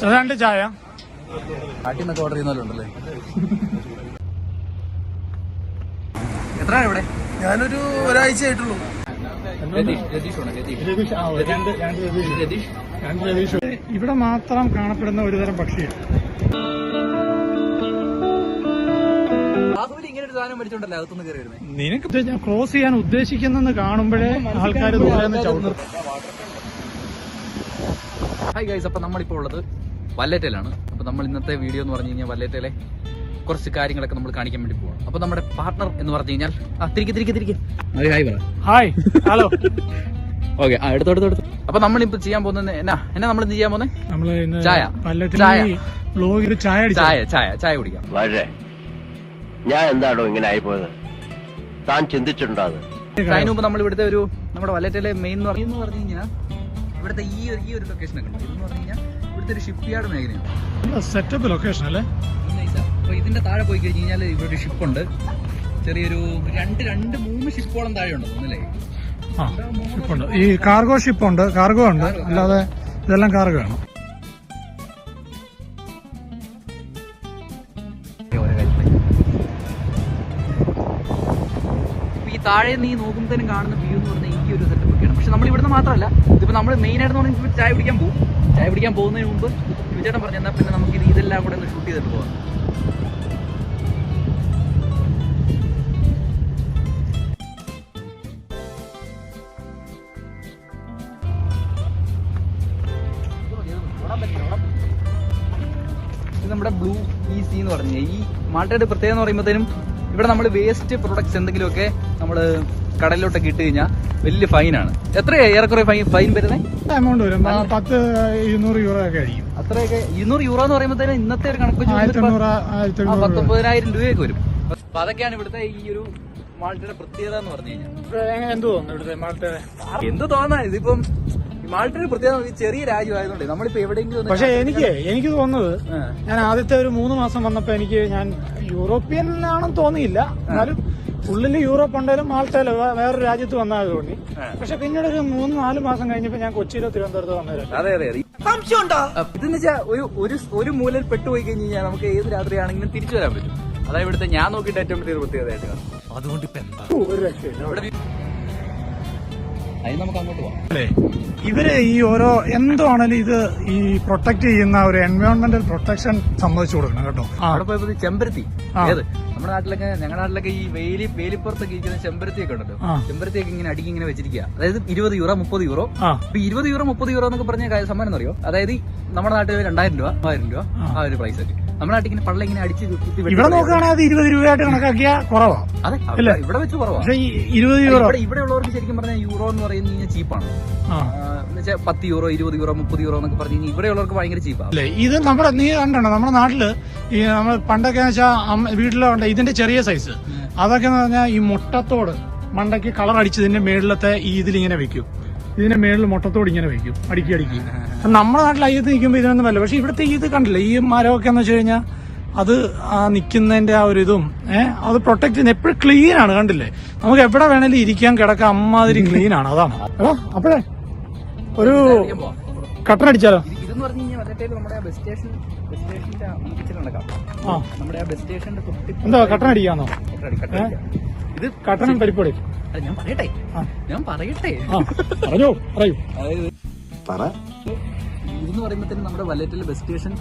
2 ചായ. നാട്ടിൽ നിന്നൊക്കെ ഓർഡർ ചെയ്യുന്നവരുണ്ടല്ലേ? എത്രയാണ് ഇവിടെ? ഞാനൊരു ഒരാഴ്ച ആയിട്ടുള്ളൂ. ഇവിടെ മാത്രം കാണപ്പെടുന്ന ഒരുതരം പക്ഷിയാണ്. നിനക്ക് ഞാൻ ക്രോസ് ചെയ്യാൻ ഉദ്ദേശിക്കുന്നെന്ന് കാണുമ്പോഴേ ആൾക്കാർ ദൂരെന്ന് ചവിട്ടും. ഹായ് ഗൈസ്, അപ്പൊ നമ്മളിപ്പോ ഉള്ളത് വല്ലറ്റയിലാണ്. അപ്പൊ നമ്മൾ ഇന്നത്തെ വീഡിയോ എന്ന് പറഞ്ഞു കഴിഞ്ഞാൽ വല്ലറ്റയിലെ കുറച്ച് കാര്യങ്ങളൊക്കെ നമ്മൾ കാണിക്കാൻ വേണ്ടി പോവാം. അപ്പൊ നമ്മുടെ പാർട്ണർ എന്ന് പറഞ്ഞു കഴിഞ്ഞാൽ തിരികെ ഹായ് പറ. Hi, hello. ഓക്കെ, എടുത്തു. അപ്പൊ നമ്മളിപ്പോ ചെയ്യാൻ പോകുന്നത് എന്നാ നമ്മൾ ഇന്ന് ചെയ്യാൻ പോകുന്നത്? നമ്മള് ചായ കുടിക്കാം. വളരെ ഞാൻ എന്താണോ ഇങ്ങനെ ആയിപ്പോയത്, താൻ ചിന്തിച്ചിട്ടുണ്ടോ? അതിന് മുമ്പ് നമ്മൾ ഇവിടുത്തെ നമ്മുടെ വല്ലറ്റയിലെ മെയിൻ എന്ന് പറഞ്ഞു കഴിഞ്ഞാൽ ഇവിടുത്തെ ഈ ഒരു ലൊക്കേഷൻ ഒക്കെ ഉണ്ട്. ഇതെന്ന് പറഞ്ഞു കഴിഞ്ഞാൽ ഇവിടുത്തെ ഒരു ഷിപ്പ് യാർഡ് മേഖലയാണ്. സെറ്റപ്പ് ലൊക്കേഷൻ അല്ലേ? അപ്പൊ ഇതിന്റെ താഴെ പോയി കഴിഞ്ഞ് കഴിഞ്ഞാൽ ഇവിടെ ഒരു ഷിപ്പുണ്ട്. ചെറിയൊരു 2-3 ഷിപ്പോളം താഴെ ഉണ്ട് തോന്നുന്നല്ലേ? ഷിപ്പുണ്ട്. ഈ കാർഗോ ഷിപ്പുണ്ട്, കാർഗോ ഉണ്ട്, അല്ലാതെ ഇതെല്ലാം കാർഗോ ആണ്. ഈ താഴെ നീ നോക്കുമ്പോഴത്തേനും കാണുന്ന വ്യൂ എന്ന് പറഞ്ഞാൽ ഈ ഒരു സെറ്റപ്പ് ഒക്കെയാണ്. പക്ഷെ നമ്മൾ ഇവിടുന്ന് മാത്രമല്ല, ഇതിപ്പോ നമ്മൾ മെയിൻ ആയിട്ട് പറഞ്ഞാൽ ചായ പിടിക്കാൻ പോകുന്നതിന് മുമ്പ് വിജയേട്ടൻ പറഞ്ഞു എന്നാൽ പിന്നെ നമുക്ക് ഇതെല്ലാം കൂടെ ഒന്ന് ഷൂട്ട് ചെയ്തിട്ട് പോകാം. ഇത് നമ്മുടെ ബ്ലൂ സീ എന്ന് പറഞ്ഞ ഈ മാൾട്ടയുടെ പ്രത്യേകത എന്ന് പറയുമ്പോഴത്തേനും ഇവിടെ നമ്മൾ വേസ്റ്റ് പ്രൊഡക്ട്സ് എന്തെങ്കിലുമൊക്കെ നമ്മൾ കടലിലോട്ടൊക്കെ ഇട്ട് കഴിഞ്ഞാൽ വലിയ ഫൈനാണ്. എത്രയാണ് ഏറെക്കുറെ ഫൈൻ വരുന്നത്? എമൗണ്ട് വരും 10-200 യൂറോ ഒക്കെ ആയിരിക്കും. അത്രയൊക്കെ 200 യൂറോ എന്ന് പറയുമ്പോഴത്തേനും ഇന്നത്തെ ഒരു കണക്ക് 19,000 രൂപയൊക്കെ വരും. അപ്പൊ അതൊക്കെയാണ് ഇവിടുത്തെ ഈ ഒരു മാൾട്ടയുടെ പ്രത്യേകത എന്ന് പറഞ്ഞു കഴിഞ്ഞാൽ. എന്ത് തോന്നുന്നു ഇവിടുത്തെ മാൾട്ടയുടെ? എന്ത് തോന്നാ, ഇതിപ്പം മാൾട്ടയുടെ പ്രത്യേകത ചെറിയ രാജ്യമായതുകൊണ്ട് നമ്മളിപ്പോ എവിടെയെങ്കിലും. പക്ഷെ എനിക്ക് തോന്നുന്നത്, ഞാൻ ആദ്യത്തെ ഒരു 3 മാസം വന്നപ്പോ ഞാൻ യൂറോപ്യൻ ആണെന്ന് തോന്നിയില്ല. എന്നാലും ഉള്ളില് യൂറോപ്പ് ഉണ്ടെങ്കിലും മാൾട്ടയിലോ വേറൊരു രാജ്യത്ത് വന്നാൽ തോന്നി. പക്ഷെ പിന്നീട് ഒരു 3-4 മാസം കഴിഞ്ഞപ്പോ ഞാൻ കൊച്ചിയിലോ തിരുവനന്തപുരത്തോ വന്നത്. അതെ ഇതെന്ന് വെച്ചാൽ ഒരു മൂലയിൽ പെട്ടുപോയി കഴിഞ്ഞ് കഴിഞ്ഞാൽ നമുക്ക് ഏത് രാത്രിയാണെങ്കിലും തിരിച്ചു വരാൻ പറ്റും. അതായത് ഇവിടുത്തെ ഞാൻ നോക്കിയിട്ട് ഏറ്റവും വലിയ പ്രത്യേകതയായിട്ട് കാണും. അതുകൊണ്ട് ഇപ്പൊ എന്താ ഒരു രക്ഷയില്ല. അതിന് നമുക്ക് അങ്ങോട്ട് പോവാം. അല്ലേ, ഇവര് ഈ ഓരോ എന്താണെങ്കിലും ഇത് ഈ പ്രൊട്ടക്ട് ചെയ്യുന്ന ഒരു എൻവയോൺമെന്റൽ പ്രൊട്ടക്ഷൻ സംബന്ധിച്ചു കൊടുക്കണം കേട്ടോ. അവിടെ പോയപ്പോ ചെമ്പരത്തി, ഏത് നമ്മുടെ നാട്ടിലൊക്കെ, ഞങ്ങളുടെ നാട്ടിലൊക്കെ ഈ വേലിപ്പുറത്തൊക്കെ ഇരിക്കുന്ന ചെമ്പരത്തിയൊക്കെ ഉണ്ടല്ലോ, ചെമ്പരത്തിയൊക്കെ ഇങ്ങനെ അടുക്കി ഇങ്ങനെ വെച്ചിരിക്കുക. അതായത് 20 യൂറോ 30 യൂറോ. ഇപ്പൊ 20 യൂറോ 30 യൂറോ എന്നൊക്കെ പറഞ്ഞ സമ്മാനം എന്നറിയോ? അതായത് നമ്മുടെ നാട്ടിൽ 2,000 രൂപ 1,000 രൂപ ആ ഒരു പ്രൈസ് ഒക്കെ. നമ്മുടെ നാട്ടിൽ ഇങ്ങനെ പള്ള ഇങ്ങനെ അടിച്ച് ഇവിടെ നോക്കുകയാണെങ്കിൽ അത് 20 രൂപയായിട്ട് കണക്കാക്കിയ കുറവാ. അതെ, ഇവിടെ വെച്ച് കുറവാ. 20 യൂറോ ഇവിടെ ഉള്ളവർക്ക് ശരിക്കും പറഞ്ഞാൽ യൂറോ എന്ന് പറയുന്നത് കഴിഞ്ഞാൽ ചീപ്പാണ്. എന്നുവെച്ചാൽ 10 യൂറോ 20 യൂറോ 30 യൂറോ എന്നൊക്കെ പറഞ്ഞു കഴിഞ്ഞാൽ ഇവിടെ ഉള്ളവർക്ക് ഭയങ്കര ചീപ്പാണ്. അല്ലേ, ഇത് നമ്മുടെ നീ കണ്ടോ നമ്മുടെ നാട്ടില് ഈ നമ്മൾ പണ്ടൊക്കെ വെച്ചാൽ വീട്ടിലോ ഉണ്ട് ഇതിന്റെ ചെറിയ സൈസ്. അതൊക്കെ എന്ന് പറഞ്ഞാൽ ഈ മുട്ടത്തോട് മണ്ടയ്ക്ക് കളർ അടിച്ചതിന്റെ മേളിലത്തെ ഈ ഇതിലിങ്ങനെ വെക്കും. ഇതിന്റെ മേളിൽ മുട്ടത്തോട് ഇങ്ങനെ വെക്കും, അടുക്കി. നമ്മുടെ നാട്ടിൽ അയ്യത്ത് നിൽക്കുമ്പോൾ ഇതിനൊന്നും വല്ല. പക്ഷെ ഇവിടുത്തെ ഇത് കണ്ടില്ലേ, ഈ മരമൊക്കെ എന്ന് വെച്ച് കഴിഞ്ഞാൽ അത് ആ നിൽക്കുന്നതിന്റെ ആ ഒരു ഇതും അത് പ്രൊട്ടക്ട് ചെയ്യുന്ന എപ്പോഴും ക്ലീൻ ആണ്. കണ്ടില്ലേ, നമുക്ക് എവിടെ വേണേലും ഇരിക്കാൻ കിടക്കാം, അമ്മാതിരി ക്ലീൻ ആണ്. അതാണ്. അപ്പോഴേ ഒരു കട്ടൻ അടിച്ചാലോ? ഇതെന്ന് പറഞ്ഞു കഴിഞ്ഞാൽ നമ്മുടെ ബസ് സ്റ്റേഷന്റെ നമ്മുടെ ബസ് സ്റ്റേഷന്റെ എന്താ കട്ടൻ അടിക്കാന്നോ? ഇത് കട്ടനും പരിപ്പൊടി. ഞാൻ പറയട്ടെ പറയൂ. ഇതെന്ന് പറയുമ്പോഴത്തേനും നമ്മുടെ വല്ലറ്റിൽ ബസ് സ്റ്റേഷൻ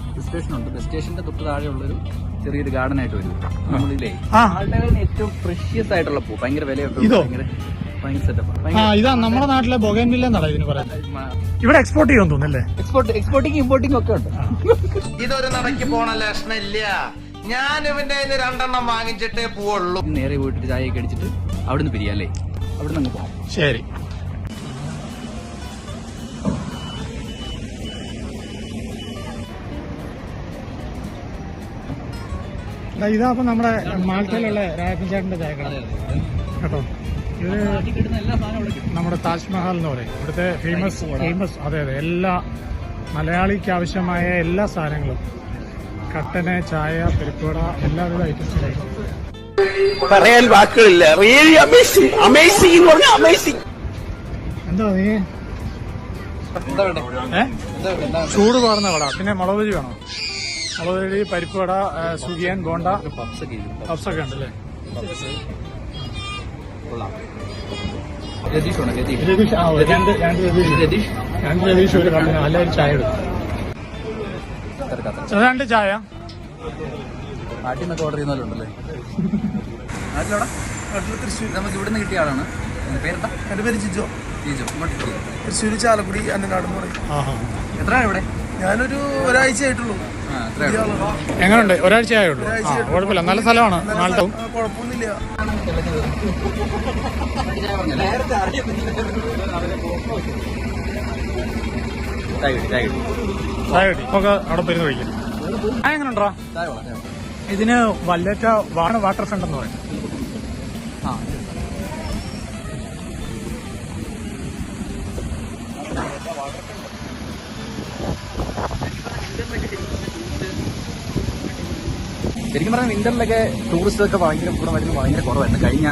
ഉണ്ട്. ബസ് സ്റ്റേഷന്റെ തൊട്ട് താഴെയുള്ളൊരു ചെറിയൊരു ഗാർഡൻ ആയിട്ട് വരും. നമ്മളില്ലേ ആളുടെ ഏറ്റവും പ്രഷ്യസ് ആയിട്ടുള്ള പൂ, ഭയങ്കര വിലയൊക്കെ, ഭയങ്കര സെറ്റപ്പ്. ഇതാ നമ്മുടെ നാട്ടിലെ ബൊഗൈൻവില്ല എന്നാണ് ഇതിന് പറയുന്നത്. ഇവിടെ എക്സ്പോർട്ട് ചെയ്യാൻ തോന്നുന്നല്ലേ? എക്സ്പോർട്ടിങ് ഇമ്പോർട്ടിംഗ് ഒക്കെ ഉണ്ട്. ഇതൊരു നടക്കി പോണ ലക്ഷണില്ല. ഞാൻ ഇവന്റെ 2 വാങ്ങിച്ചിട്ടേ പോവുള്ളൂ. നേരെ പോയിട്ട് ചായയൊക്കെ അടിച്ചിട്ട് അവിടുന്ന് പിരിയാല്ലേ, അവിടുന്ന് അങ്ങ് പോകാം. ശരി. ഇതാ അപ്പൊ നമ്മുടെ മാൾട്ടയിലുള്ള രാജപ്പൻ ചേട്ടന്റെ ചായക്കട കേട്ടോ. ഇത് നമ്മുടെ താജ്മഹൽ എന്ന് പറയും. ഇവിടുത്തെ ഫേമസ്. അതെ എല്ലാ മലയാളിക്ക് ആവശ്യമായ എല്ലാ സാധനങ്ങളും, കട്ടന്, ചായ, പരിപ്പുവട, എല്ലാവിധ ഐറ്റംസും പറയാൻ വാക്കുകളില്ല. റിയലി അമേസിംഗ് എന്ന് പറഞ്ഞാൽ അമേസിംഗ്. എന്താ നീ എന്താ വേണ്ടേ? ചൂട് പാർന്ന വട, പിന്നെ മുളക് പൊരി വേണോ? മുളക് പൊരി, പരിപ്പ് വട, സുഖിയൻ, ബോണ്ട, പപ്സൊക്കെ ഉണ്ടല്ലേ? രതീഷ് വേണം, രതീഷ്. രതീഷ്, രണ്ട് രതീഷ് രതീഷ് ഒരു കണ്ണിന് നല്ലൊരു ചായ എടുക്കും. രണ്ട് ചായ. നാട്ടിൽ നിന്നൊക്കെ ഓർഡർ ചെയ്യുന്നവരുണ്ടല്ലേ? നാട്ടിലോടാ? തൃശ്ശൂർ. നമുക്ക് ഇവിടുന്ന് കിട്ടിയ ആളാണ്. പേരെന്താ? എന്റെ പേര് ജിജോ. ജിജോ. തൃശ്ശൂർ ചാലക്കുടി അന്നനാട് എന്ന് പറയും. എത്രയാണ് ഇവിടെ? ഞാനൊരു ഒരാഴ്ച ആയിട്ടുള്ളൂ. എങ്ങനെയുണ്ട്? ഒരാഴ്ച ആയുള്ളൂ. കുഴപ്പമില്ല, നല്ല സ്ഥലമാണ്. കുഴപ്പമൊന്നുമില്ല. ചായ കിട്ടി. നമുക്ക് അവിടെ പെരുന്ന് കഴിക്കാം. ചായ എങ്ങനെയുണ്ടോ? ഇതിന് വല്ലേറ്റ വാട്ടർ ഫ്രണ്ട് എന്ന് പറയും. ശരിക്കും പറഞ്ഞാൽ വിന്ററിലൊക്കെ ടൂറിസ്റ്റ് ഒക്കെ ഭയങ്കര ഇവിടെ വരുന്നത് ഭയങ്കര കുറവായിരുന്നു. കഴിഞ്ഞ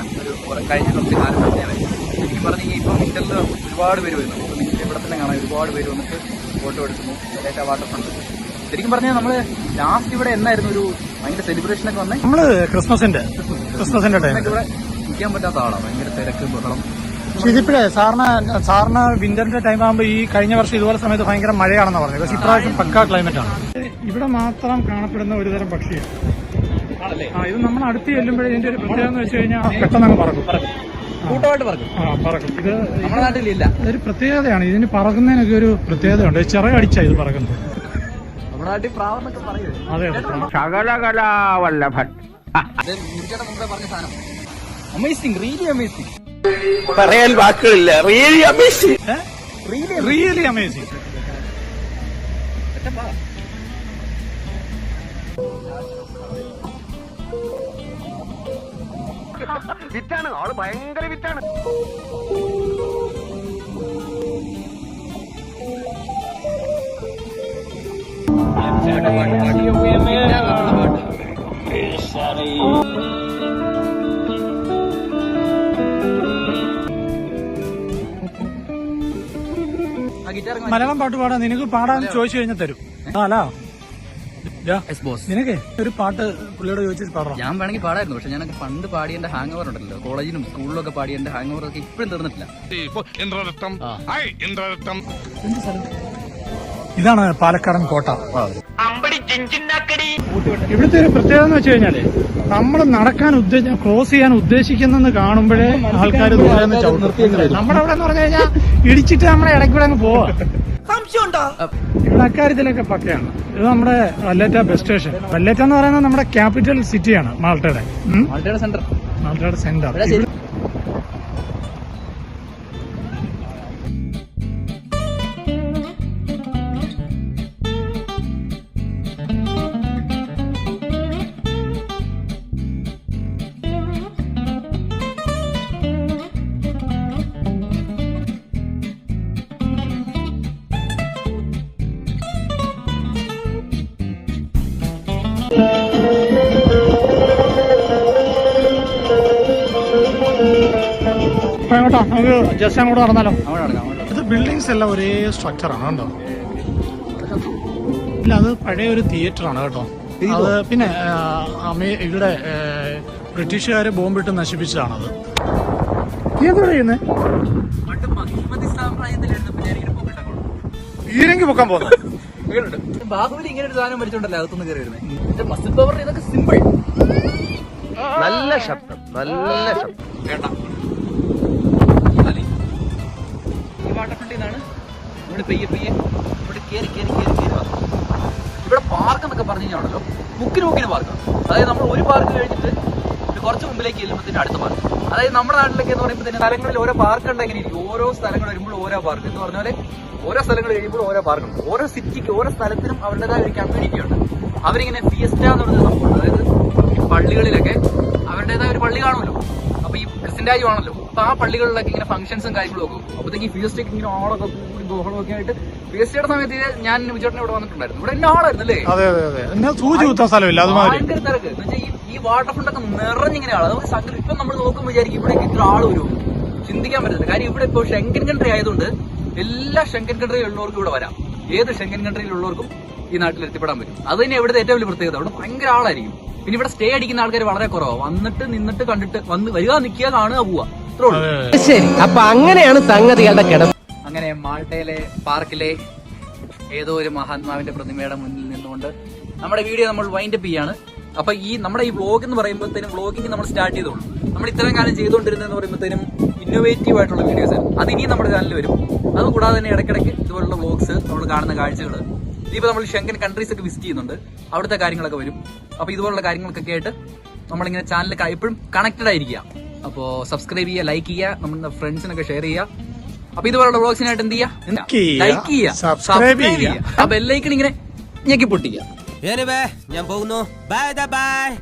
കുറച്ച് കാലം തന്നെയാണ്. ശരിക്കും പറഞ്ഞാൽ ഇപ്പം വിന്ററിൽ ഒരുപാട് പേര് വരുന്നു. ഇവിടെ തന്നെ കാണാൻ ഒരുപാട് പേര് വന്നിട്ട് ഫോട്ടോ എടുക്കുന്നു. വല്ലേറ്റ വാട്ടർ ഫ്രണ്ട്. ശരിക്കും പറഞ്ഞാൽ നമ്മള് ലാസ്റ്റ് ഇവിടെ എന്നായിരുന്നു ഒരു ഭയങ്കര സെലിബ്രേഷൻ ഒക്കെ വന്നേ? നമ്മള് ക്രിസ്മസിന്റെ ടൈം. ഇവിടെ നിൽക്കാൻ പറ്റാത്ത ആളാണ്. ഭയങ്കര തിരക്ക് ബഹളം. പക്ഷെ ഇതിപ്പോഴേ സാറിന് വിന്ററിന്റെ ടൈം ആകുമ്പോൾ ഈ കഴിഞ്ഞ വർഷം ഇതുപോലെ സമയത്ത് ഭയങ്കര മഴയാണെന്ന് പറഞ്ഞത്. പക്ഷെ ഇപ്രാവശ്യം പക്കാ ക്ലൈമറ്റ് ആണ്. ഇവിടെ മാത്രം കാണപ്പെടുന്ന ഒരുതരം പക്ഷിയാണ്. ഇത് നമ്മൾ അടുത്ത് ചെല്ലുമ്പോഴേ ഇതിന്റെ ഒരു പ്രത്യേകത എന്ന് വെച്ച് കഴിഞ്ഞാൽ പെട്ടെന്ന് അങ്ങ് പറക്കും. കൂട്ടമായിട്ട് പറക്കും. പറക്കും. ഇത് നമ്മുടെ നാട്ടിലില്ല. ഇതൊരു പ്രത്യേകതയാണ്. ഇതിന് പറക്കുന്നതിനൊക്കെ ഒരു പ്രത്യേകതയുണ്ട്. ചിറകടിച്ചാ ഇത് പറക്കുന്നത്. നമ്മുടെ നാട്ടിൽ പ്രാവെന്നൊക്കെ പറയുന്നത്. അതെ. ശകലകലാവല്ലഭൻ. മുറിച്ചേട്ടൻ മുമ്പേ പറഞ്ഞ സാധനം അമേസിംഗ്, റിയലി അമേസിംഗ്. പറയാൻ വാക്കുകളില്ല. Really amazing. Really amazing. വിറ്റാണ് ആള്, ഭയങ്കര വിറ്റാണ്. മലയാളം പാട്ട് പാടാൻ നിനക്ക് പാടാൻ ചോദിച്ചു കഴിഞ്ഞാൽ തരും. അല്ല നിനക്ക് ഒരു പാട്ട് പുള്ളിയോട് ചോദിച്ചിട്ട് പാടാം. ഞാൻ വേണമെങ്കിൽ പാടായിരുന്നു. പക്ഷെ ഞാനൊക്കെ പണ്ട് പാടിയന്റെ ഹാങ് ഓവർ ഉണ്ടല്ലോ, കോളേജിലും സ്കൂളിലൊക്കെ പാടിയന്റെ ഹാങ് ഓവർ ഒക്കെ ഇപ്പോഴും തീർന്നിട്ടില്ല. ഇതാണ് പാലക്കാടൻ കോട്ട. ഇവിടുത്തെ ഒരു പ്രത്യേകത എന്ന് വെച്ച് കഴിഞ്ഞാല് നമ്മൾ നടക്കാൻ ക്രോസ് ചെയ്യാൻ ഉദ്ദേശിക്കുന്നെന്ന് കാണുമ്പോഴേ ആൾക്കാർ നമ്മുടെ അവിടെ എന്ന് പറഞ്ഞു കഴിഞ്ഞാൽ ഇടിച്ചിട്ട് നമ്മുടെ ഇടയ്ക്കൂടെ അങ്ങ് പോവാ. ഇവിടെ അക്കാര്യത്തിലൊക്കെ പക്കയാണ്. ഇത് നമ്മുടെ വല്ലേറ്റ ബസ് സ്റ്റേഷൻ. വല്ലേറ്റ എന്ന് പറയുന്നത് നമ്മുടെ ക്യാപിറ്റൽ സിറ്റിയാണ് മാൾട്ടയുടെ. മാൾട്ടയുടെ സെന്റർ. നമുക്ക് ജസ്റ്റ് അങ്ങോട്ട് നടന്നാലോ? ഇത് ബിൽഡിങ്സ് എല്ലാം ഒരേ സ്ട്രക്ചറാണ് കേട്ടോ. ഇല്ല, അത് പഴയ ഒരു തിയേറ്ററാണ് കേട്ടോ. അത് പിന്നെ ഇവിടെ ബ്രിട്ടീഷുകാര് ബോംബിട്ട് നശിപ്പിച്ചതാണത്. എന്താ ചെയ്യുന്നത്? ഈരെങ്കിൽ പൊക്കാൻ പോകുന്നത്. ബാഹുബലി ഇങ്ങനെ ഒരു സാധനം മേടിച്ചോണ്ടല്ലോ അകത്തുനിന്ന് കയറി വരുന്നത്. മസിൽ പവർ ഇതൊക്കെ സിമ്പിൾ. നല്ല ശബ്ദം, നല്ല ശബ്ദം. വേണ്ട, ഈ വാട്ടർഫ്രണ്ടിൽ നിന്നാണ് ഇവിടെ പെയ്യെ ഇവിടെ കയറി ഇവിടെ പാർക്ക് എന്നൊക്കെ പറഞ്ഞു കഴിഞ്ഞാണല്ലോ മുക്കിന് പാർക്ക്. അതായത് നമ്മൾ ഒരു പാർക്ക് കഴിഞ്ഞിട്ട് കുറച്ച് മുമ്പിലേക്ക് ചെല്ലുമ്പോഴത്തേന് അടുത്ത പാർക്ക്. അതായത് നമ്മുടെ നാട്ടിലൊക്കെ എന്ന് പറയുമ്പോൾ തന്നെ സ്ഥലങ്ങളിൽ ഓരോ പാർക്ക് ഉണ്ടെങ്കിൽ ഇരിക്കും. ഓരോ സ്ഥലങ്ങൾ വരുമ്പോൾ ഓരോ പാർക്ക് എന്ന് പറഞ്ഞ പോലെ ഓരോ സ്ഥലങ്ങൾ കഴിയുമ്പോൾ ഓരോ പാർക്കുണ്ട്. ഓരോ സിറ്റിക്ക് ഓരോ സ്ഥലത്തിനും അവരുടേതായ ഒരു കമ്മ്യൂണിറ്റി ഉണ്ട്. അവരിങ്ങനെ ഫിയസ്റ്റ എന്ന് പറയുന്ന സംഭവമുണ്ട്. അതായത് പള്ളികളിലൊക്കെ അവരുടേതായ ഒരു പള്ളി കാണുമല്ലോ. അപ്പൊ ഈ ക്രിസ്ത്യൻ രാജ്യമാണല്ലോ. അപ്പൊ ആ പള്ളികളിലൊക്കെ ഇങ്ങനെ ഫംഗ്ഷൻസും കാര്യങ്ങളും ഒക്കെ. അപ്പോഴത്തേക്ക് ഈ ഫിയസ്റ്റയ്ക്ക് ഇങ്ങനെ ആളൊക്കെ കൂടി ബഹളമൊക്കെ ആയിട്ട് ഫിയസ്റ്റയുടെ സമയത്ത് ഞാൻ വിജയേട്ടനെ ഇവിടെ വന്നിട്ടുണ്ടായിരുന്നു. ഇവിടെ എല്ലാ ആളായിരുന്നു അല്ലേ? ഭയങ്കര തിരക്ക് എന്ന് വെച്ചാൽ ഈ വാട്ടർ ഫ്രണ്ടൊക്കെ നിറഞ്ഞിങ്ങനെ ആള്. നമുക്ക് സങ്കല്പം ഇപ്പം നമ്മൾ നോക്കുമ്പോൾ വിചാരിക്കും ഇവിടെ ഇത്ര ആള് വരും. ചിന്തിക്കാൻ പറ്റുന്നത് കാര്യം ഇവിടെ ഇപ്പോൾ ഷെങ്കൻ കൺട്രി ആയതുകൊണ്ട് എല്ലാ ഷെങ്കൻ കൺട്രിയിലുള്ളവർക്കും ഇവിടെ വരാം. ഏത് ഷെങ്കൻ കൺട്രിയിലുള്ളവർക്കും ഈ നാട്ടിൽ എത്തിപ്പെടാൻ പറ്റും. അത് തന്നെ ഇവിടുത്തെ ഏറ്റവും വലിയ പ്രത്യേകത. അവിടെ ഭയങ്കര ആളായിരിക്കും. പിന്നെ ഇവിടെ സ്റ്റേ അടിക്കുന്ന ആൾക്കാർ വളരെ കുറവാണ്. വന്നിട്ട് നിന്നിട്ട് കണ്ടിട്ട് വരിക, നിൽക്കുക, കാണുക, പോവുക, ഇത്രേ ഉള്ളൂ. ശരി, അപ്പൊ അങ്ങനെയാണ് സംഗതികളുടെ കിടപ്പ്. അങ്ങനെ മാൾട്ടയിലെ പാർക്കിലെ ഏതോ ഒരു മഹാത്മാവിന്റെ പ്രതിമയുടെ മുന്നിൽ നിന്നുകൊണ്ട് നമ്മുടെ വീഡിയോ നമ്മൾ വൈൻഡപ്പ് ചെയ്യാണ്. അപ്പൊ നമ്മുടെ ഈ വ്ളോഗ് എന്ന് പറയുമ്പോഴത്തേനും വ്ളോഗിങ് നമ്മൾ സ്റ്റാർട്ട് ചെയ്തോളൂ. നമ്മൾ ഇത്രയും കാലം ചെയ്തുകൊണ്ടിരുന്നതെന്ന് പറയുമ്പോഴത്തേനും ഇന്നോവേറ്റീവ് ആയിട്ടുള്ള വീഡിയോസ് അത് ഇനിയും നമ്മുടെ ചാനലിൽ വരും. അതുകൂടാതെ തന്നെ ഇടയ്ക്കിടയ്ക്ക് ഇതുപോലുള്ള വ്ളോഗ്സ്, നമ്മൾ കാണുന്ന കാഴ്ചകൾ, ഇനിയിപ്പോൾ നമ്മൾ ഷെങ്കൻ കൺട്രീസ് ഒക്കെ വിസിറ്റ് ചെയ്യുന്നുണ്ട്, അവിടുത്തെ കാര്യങ്ങളൊക്കെ വരും. അപ്പൊ ഇതുപോലുള്ള കാര്യങ്ങളൊക്കെ ആയിട്ട് നമ്മളിങ്ങനെ ചാനൽ എപ്പോഴും കണക്റ്റഡ് ആയിരിക്കുക. അപ്പോൾ സബ്സ്ക്രൈബ് ചെയ്യുക, ലൈക്ക് ചെയ്യുക, നമ്മുടെ ഫ്രണ്ട്സിനൊക്കെ ഷെയർ ചെയ്യുക. അപ്പൊ ഇതുപോലുള്ള വ്ളോഗ്സിനായിട്ട് എന്ത് ചെയ്യുക? ലൈക്ക് ചെയ്യുക, സബ്സ്ക്രൈബ് ചെയ്യുക, ആ ബെല്ലൈക്കൺ ഇങ്ങനെ ഞെക്കി പൊട്ടിക്കുക. ഞാൻ പോകുന്നു. Bye bye.